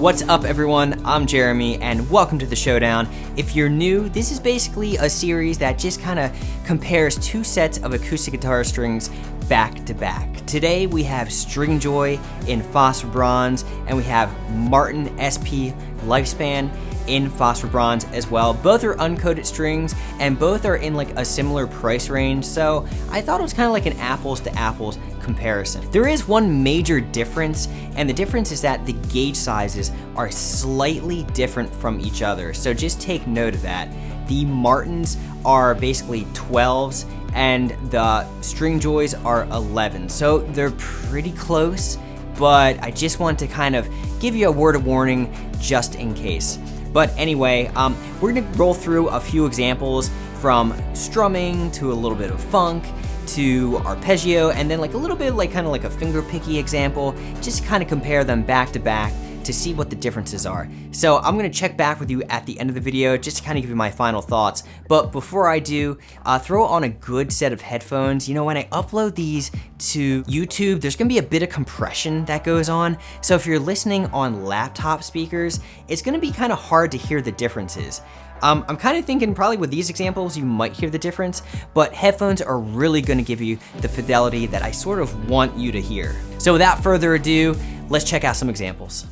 What's up everyone, I'm Jeremy and welcome to the Showdown. If you're new, this is basically a series that just kind of compares two sets of acoustic guitar strings back to back. Today we have Stringjoy in Phosphor Bronze and we have Martin SP Lifespan in Phosphor Bronze as well. Both are uncoated strings and both are in like a similar price range, so I thought it was kind of like an apples to apples comparison. There is one major difference, and the difference is that the gauge sizes are slightly different from each other, so just take note of that. The Martins are basically 12s and the Stringjoys are 11, so they're pretty close, but I just want to kind of give you a word of warning just in case. But anyway, we're gonna roll through a few examples from strumming to a little bit of funk to arpeggio, and then like a little bit like kind of like a finger picky example, just kind of compare them back to back to see what the differences are. So I'm gonna check back with you at the end of the video just to kind of give you my final thoughts. But before I do, throw on a good set of headphones. You know, when I upload these to YouTube, there's gonna be a bit of compression that goes on. So if you're listening on laptop speakers, it's gonna be kind of hard to hear the differences. I'm kind of thinking probably with these examples, you might hear the difference, but headphones are really gonna give you the fidelity that I sort of want you to hear. So without further ado, let's check out some examples.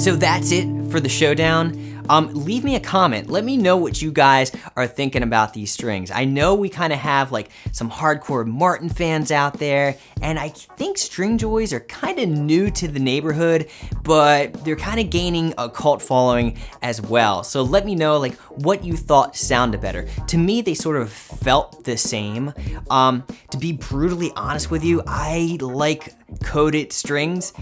So that's it for the Showdown. Leave me a comment. Let me know what you guys are thinking about these strings. I know we kind of have like some hardcore Martin fans out there, and I think Stringjoys are kind of new to the neighborhood, but they're kind of gaining a cult following as well. So let me know like what you thought sounded better. To me, they sort of felt the same. To be brutally honest with you, I like coated strings.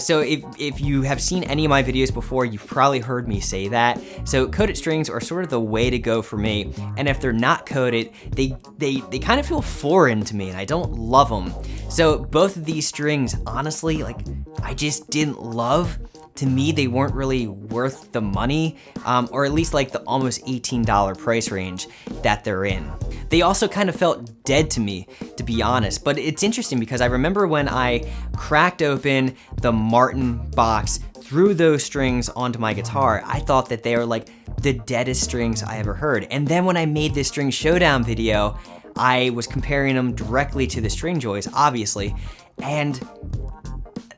So if you have seen any of my videos before, you've probably heard me say that. So coated strings are sort of the way to go for me. And if they're not coated, they kind of feel foreign to me, and I don't love them. So both of these strings, honestly, like I just didn't love. To me, they weren't really worth the money, or at least like the almost $18 price range that they're in. They also kind of felt dead to me, to be honest, but it's interesting because I remember when I cracked open the Martin box, threw those strings onto my guitar, I thought that they were like the deadest strings I ever heard. And then when I made this String Showdown video, I was comparing them directly to the Stringjoys, obviously, and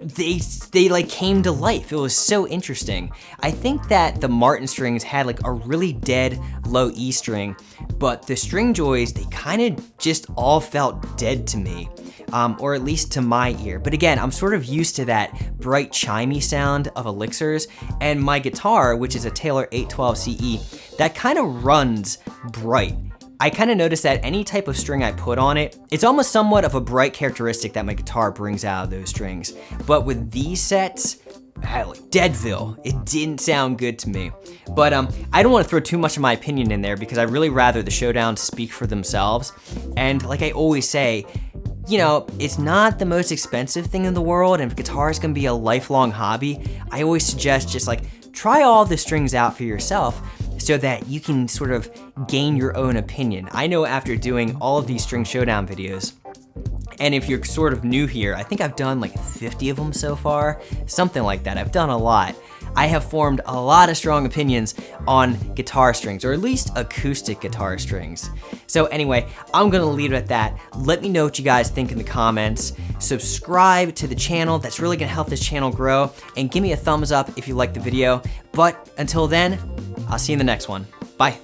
they like came to life. It was so interesting. I think that the Martin strings had like a really dead low E string, but the Stringjoys, they kind of just all felt dead to me, or at least to my ear. But again, I'm sort of used to that bright chimey sound of Elixirs, and my guitar, which is a Taylor 812 CE, that kind of runs bright. I kind of noticed that any type of string I put on it, it's almost somewhat of a bright characteristic that my guitar brings out of those strings. But with these sets, like Deadville, it didn't sound good to me. But I don't want to throw too much of my opinion in there because I really rather the Showdown speak for themselves. And like I always say, you know, it's not the most expensive thing in the world, and if guitar is gonna be a lifelong hobby, I always suggest just like try all the strings out for yourself so that you can sort of gain your own opinion. I know after doing all of these String Showdown videos, and if you're sort of new here, I think I've done like 50 of them so far, something like that. I've done a lot. I have formed a lot of strong opinions on guitar strings, or at least acoustic guitar strings. So anyway, I'm gonna leave it at that. Let me know what you guys think in the comments. Subscribe to the channel, that's really gonna help this channel grow, and give me a thumbs up if you liked the video. But until then, I'll see you in the next one. Bye.